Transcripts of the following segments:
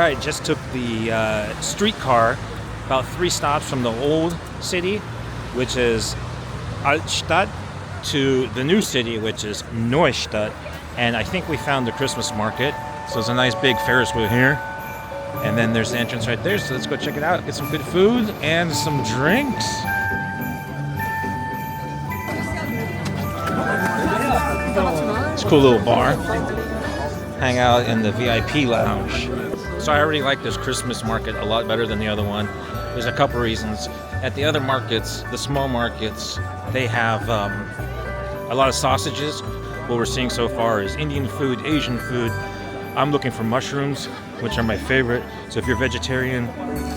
I just took the streetcar about 3 stops from the old city, which is Altstadt, to the new city, which is Neustadt. And I think we found the Christmas market. So there's a nice big Ferris wheel here. And then there's the entrance right there. So let's go check it out. Get some good food and some drinks. It's a cool little bar. Hang out in the VIP lounge. So I already like this Christmas market a lot better than the other one. There's a couple reasons. At the other markets, the small markets, they have a lot of sausages. What we're seeing so far is Indian food, Asian food. I'm looking for mushrooms, which are my favorite. So if you're vegetarian,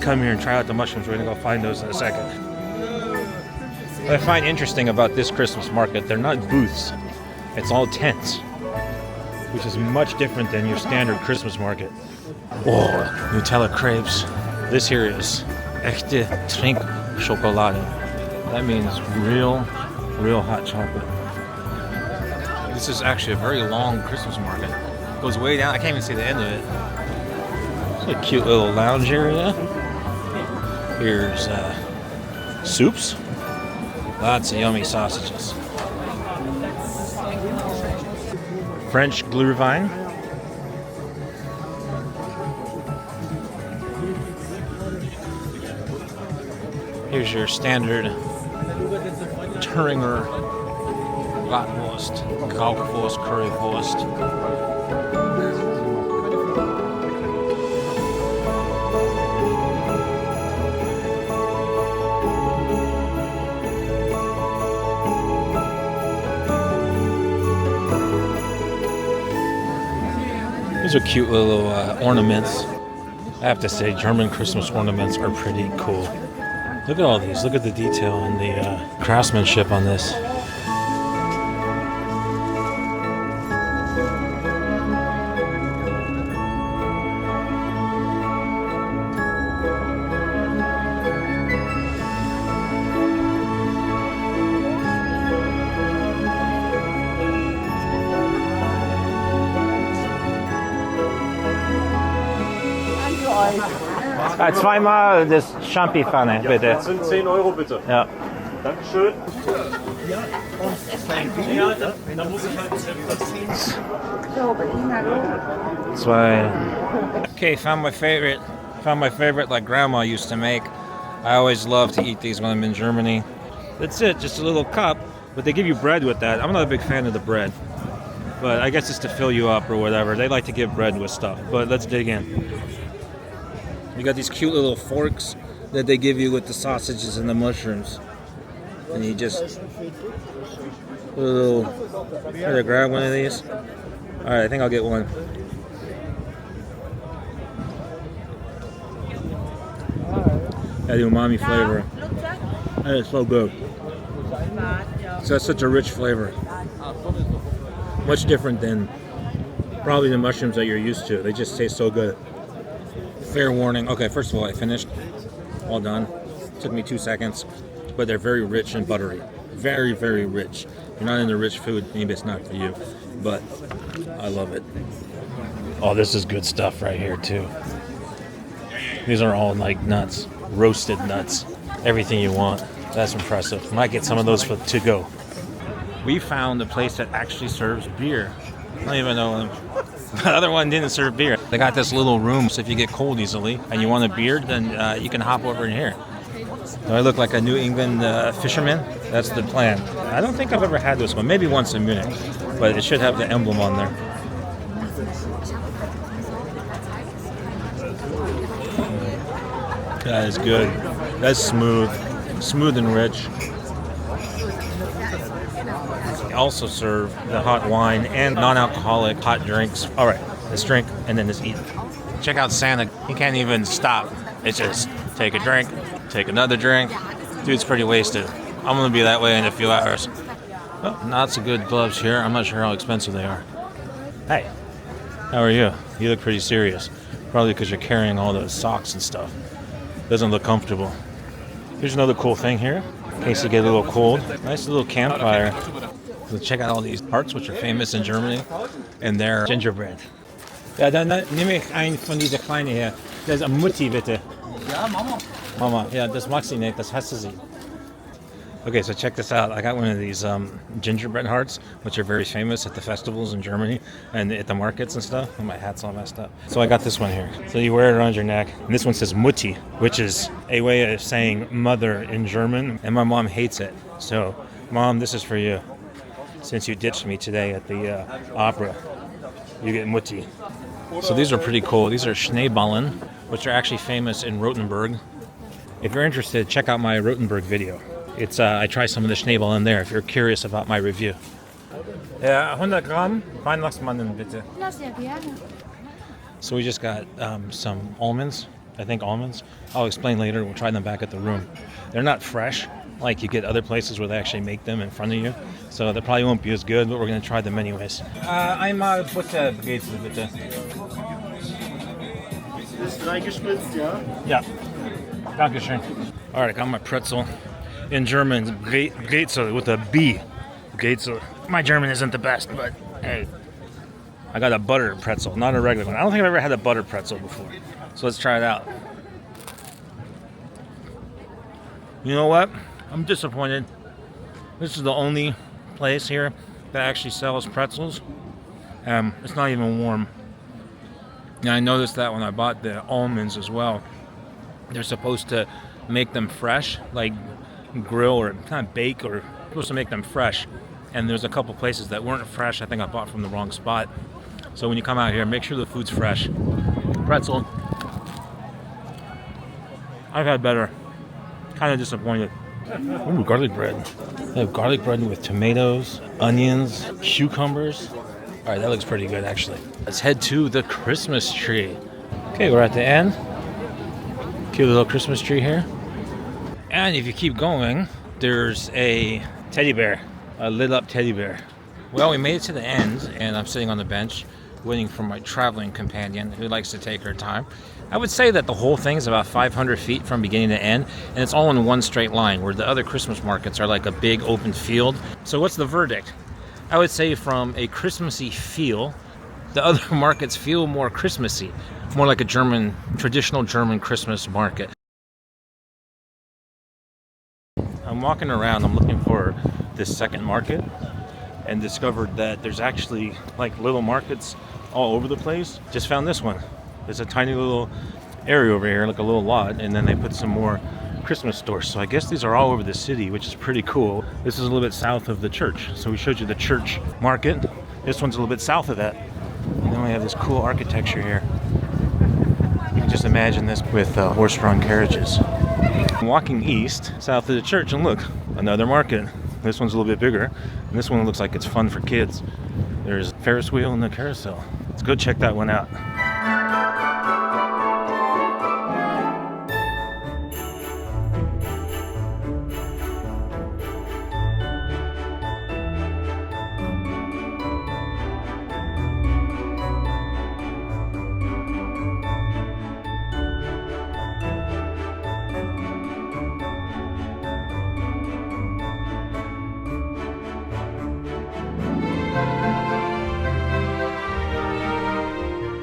come here and try out the mushrooms. We're gonna go find those in a second. What I find interesting about this Christmas market, they're not booths. It's all tents, which is much different than your standard Christmas market. Oh, Nutella crepes. This here is echte Trinkschokolade. That means real hot chocolate. This is actually a very long Christmas market. It goes way down. I can't even see the end of it. It's a cute little lounge area. Here's soups. Lots of yummy sausages. French Gluhwein. Here's your standard Thüringer Bratwurst, Kalbwurst, Currywurst. These are cute little ornaments. I have to say, German Christmas ornaments are pretty cool. Look at all these. Look at the detail and the craftsmanship on this. Zweimal das Champi-Pfanne, bitte. Das sind 10 Euro, bitte. Ja. Dankeschön. Okay, found my favorite like Grandma used to make. I always love to eat these when I'm in Germany. That's it, just a little cup, but they give you bread with that. I'm not a big fan of the bread, but I guess it's to fill you up or whatever. They like to give bread with stuff, but let's dig in. You got these cute little forks that they give you with the sausages and the mushrooms. And you just put a little, try to grab one of these. Alright, I think I'll get one. That umami flavor. That is so good. So that's such a rich flavor. Much different than probably the mushrooms that you're used to. They just taste so good. Fair warning. Okay, first of all, I finished. All done. Took me 2 seconds. But they're very rich and buttery. Very, very rich. If you're not into rich food, maybe it's not for you. But I love it. Oh, this is good stuff right here, too. These are all like nuts. Roasted nuts. Everything you want. That's impressive. Might get some of those to go. We found a place that actually serves beer. I don't even know them. The other one didn't serve beer. They got this little room, so if you get cold easily and you want a beer, then you can hop over in here. Do I look like a New England fisherman? That's the plan. I don't think I've ever had this one. Maybe once in Munich, but it should have the emblem on there. That is good. That's smooth. Smooth and rich. They also serve the hot wine and non-alcoholic hot drinks. All right, let's drink and then let's eat. Check out Santa. He can't even stop. It's just take a drink, take another drink. Dude's pretty wasted. I'm gonna be that way in a few hours. Oh, lots of good gloves here. I'm not sure how expensive they are. Hey, how are you? You look pretty serious. Probably because you're carrying all those socks and stuff. Doesn't look comfortable. Here's another cool thing here, in case you get a little cold. Nice little campfire. So check out all these tarts, which are famous in Germany, and they're gingerbread. Ja, dann nehme ich einen von dieser kleinen hier. Das ist eine Mutti, bitte. Ja, Mama. Mama, yeah, das mag sie nicht, das hasst sie. Okay, so check this out. I got one of these gingerbread hearts, which are very famous at the festivals in Germany and at the markets and stuff. And my hat's all messed up. So I got this one here. So you wear it around your neck. And this one says Mutti, which is a way of saying mother in German. And my mom hates it. So, Mom, this is for you. Since you ditched me today at the opera, you get Mutti. So these are pretty cool. These are Schneeballen, which are actually famous in Rothenburg. If you're interested, check out my Rothenburg video. It's I try some of the Schneeballen there if you're curious about my review. Ja, 100 Gramm Weihnachtsmandeln bitte. Ja, sehr gerne. So we just got some almonds. I think almonds. I'll explain later. We'll try them back at the room. They're not fresh like you get other places where they actually make them in front of you. So they probably won't be as good, but we're going to try them anyways. Einmal Butterbrezel bitte. Ist reingespritzt, ja? Yeah. Dankeschön. All right, I got my pretzel. In German, Brezel with a B. Brezel. My German isn't the best, but hey. I got a butter pretzel, not a regular one. I don't think I've ever had a butter pretzel before. So let's try it out. You know what? I'm disappointed. This is the only place here that actually sells pretzels. It's not even warm. And I noticed that when I bought the almonds as well. They're supposed to make them fresh, like grill or kind of bake, or supposed to make them fresh. And there's a couple places that weren't fresh. I think I bought from the wrong spot. So when you come out here, make sure the food's fresh. Pretzel. I've had better. Kind of disappointed. Ooh, garlic bread. They have garlic bread with tomatoes, onions, cucumbers. All right, that looks pretty good actually. Let's head to the Christmas tree. Okay, we're at the end. Cute little Christmas tree here. And if you keep going, there's a teddy bear, a lit up teddy bear. Well, we made it to the end, and I'm sitting on the bench waiting for my traveling companion who likes to take her time. I would say that the whole thing is about 500 feet from beginning to end, and it's all in one straight line, where the other Christmas markets are like a big open field. So what's the verdict? I would say from a Christmassy feel, the other markets feel more Christmassy, more like a traditional German Christmas market. I'm walking around, I'm looking for this second market, and discovered that there's actually like little markets all over the place. Just found this one. There's a tiny little area over here, like a little lot, and then they put some more Christmas stores. So I guess these are all over the city, which is pretty cool. This is a little bit south of the church. So we showed you the church market. This one's a little bit south of that. And then we have this cool architecture here. You can just imagine this with horse-drawn carriages. I'm walking east, south of the church, and look, another market. This one's a little bit bigger, and this one looks like it's fun for kids. There's a Ferris wheel and a carousel. Let's go check that one out.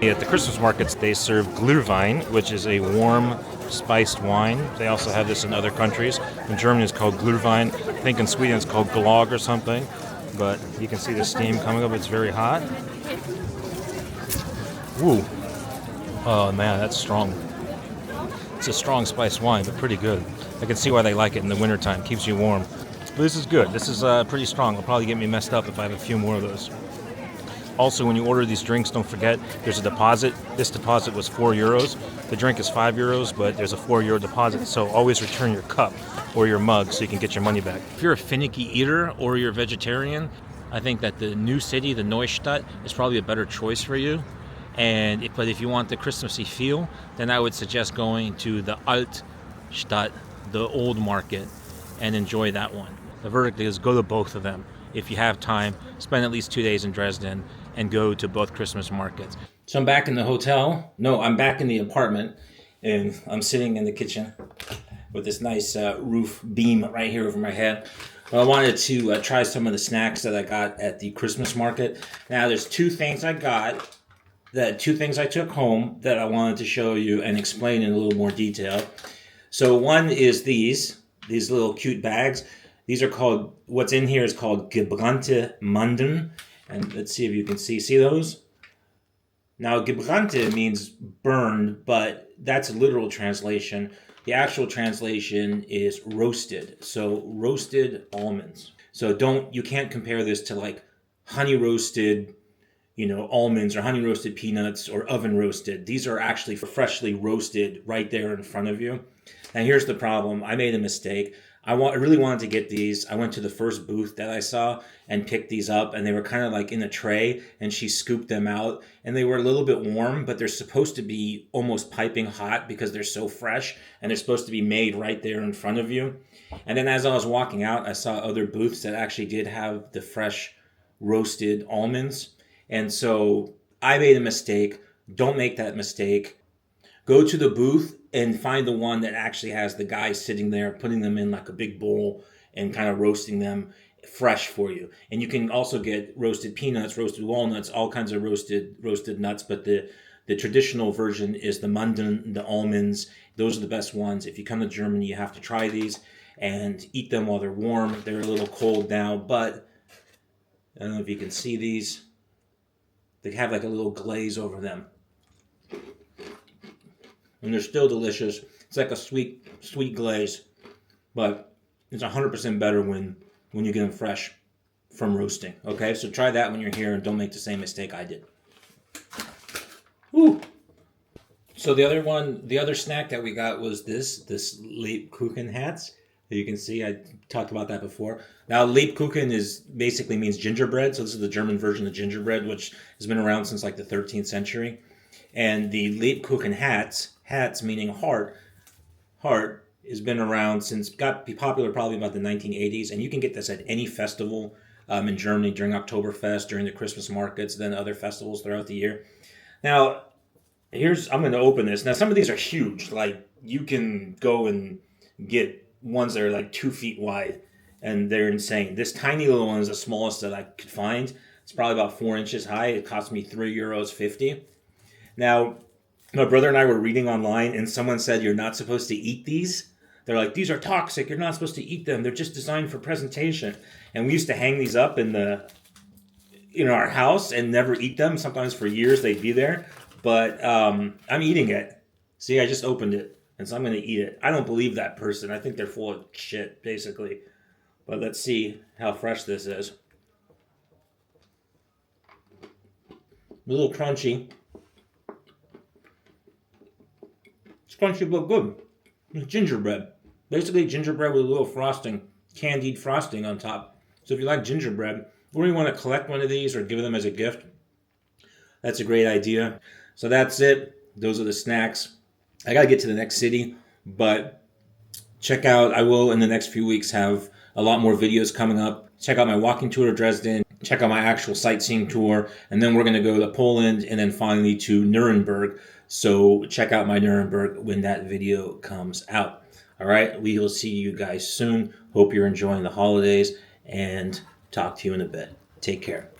At the Christmas markets, they serve Glühwein, which is a warm, spiced wine. They also have this in other countries. In Germany, it's called Glühwein. I think in Sweden, it's called Glögg or something. But you can see the steam coming up. It's very hot. Ooh. Oh, man, that's strong. It's a strong spiced wine, but pretty good. I can see why they like it in the wintertime. Keeps you warm. But this is good. This is pretty strong. It'll probably get me messed up if I have a few more of those. Also, when you order these drinks, don't forget there's a deposit. This deposit was €4. The drink is €5, but there's a €4 deposit. So always return your cup or your mug so you can get your money back. If you're a finicky eater or you're a vegetarian, I think that the new city, the Neustadt, is probably a better choice for you. But if you want the Christmassy feel, then I would suggest going to the Altstadt, the old market, and enjoy that one. The verdict is go to both of them. If you have time, spend at least 2 days in Dresden and go to both Christmas markets. So I'm back in the hotel. No, I'm back in the apartment, and I'm sitting in the kitchen with this nice roof beam right here over my head. But I wanted to try some of the snacks that I got at the Christmas market. Now, there's two things I got the two things I took home that I wanted to show you and explain in a little more detail. So one is these little cute bags. These are called, what's in here is called gebrannte Mandeln. And let's see if you can see those? Now, gebrannte means burned, but that's a literal translation. The actual translation is roasted. So roasted almonds. So you can't compare this to like honey roasted, almonds or honey roasted peanuts or oven roasted. These are actually freshly roasted right there in front of you. And here's the problem. I made a mistake. I really wanted to get these. I went to the first booth that I saw and picked these up, and they were kind of like in a tray, and she scooped them out, and they were a little bit warm, but they're supposed to be almost piping hot because they're so fresh, and they're supposed to be made right there in front of you. And then as I was walking out, I saw other booths that actually did have the fresh roasted almonds. And so I made a mistake. Don't make that mistake. Go to the booth and find the one that actually has the guy sitting there putting them in like a big bowl and kind of roasting them fresh for you. And you can also get roasted peanuts, roasted walnuts, all kinds of roasted nuts. But the traditional version is the Mandeln, the almonds. Those are the best ones. If you come to Germany, you have to try these and eat them while they're warm. They're a little cold now, but I don't know if you can see these. They have like a little glaze over them. And they're still delicious. It's like a sweet glaze, but it's 100% better when you get them fresh from roasting. Okay, so try that when you're here and don't make the same mistake I did. Woo! So the other snack that we got was this Lebkuchen hats. You can see I talked about that before. Now Lebkuchen basically means gingerbread. So this is the German version of gingerbread, which has been around since like the 13th century. And the Lebkuchen hats meaning heart, has been around since, got popular probably about the 1980s. And you can get this at any festival in Germany during Oktoberfest, during the Christmas markets, then other festivals throughout the year. Now, I'm going to open this. Now, some of these are huge. Like, you can go and get ones that are like 2 feet wide, and they're insane. This tiny little one is the smallest that I could find. It's probably about 4 inches high. It cost me €3.50. Now, my brother and I were reading online, and someone said you're not supposed to eat these. They're like, these are toxic. You're not supposed to eat them. They're just designed for presentation. And we used to hang these up in our house and never eat them. Sometimes for years they'd be there. But I'm eating it. See, I just opened it, and so I'm going to eat it. I don't believe that person. I think they're full of shit, basically. But let's see how fresh this is. A little crunchy. It's crunchy but good. It's gingerbread. Basically gingerbread with a little frosting, candied frosting on top. So if you like gingerbread, or you want to collect one of these or give them as a gift, that's a great idea. So that's it. Those are the snacks. I got to get to the next city, but I will in the next few weeks have a lot more videos coming up. Check out my walking tour of Dresden. Check out my actual sightseeing tour. And then we're going to go to Poland and then finally to Nuremberg. So check out my Nuremberg when that video comes out. All right. We will see you guys soon. Hope you're enjoying the holidays and talk to you in a bit. Take care.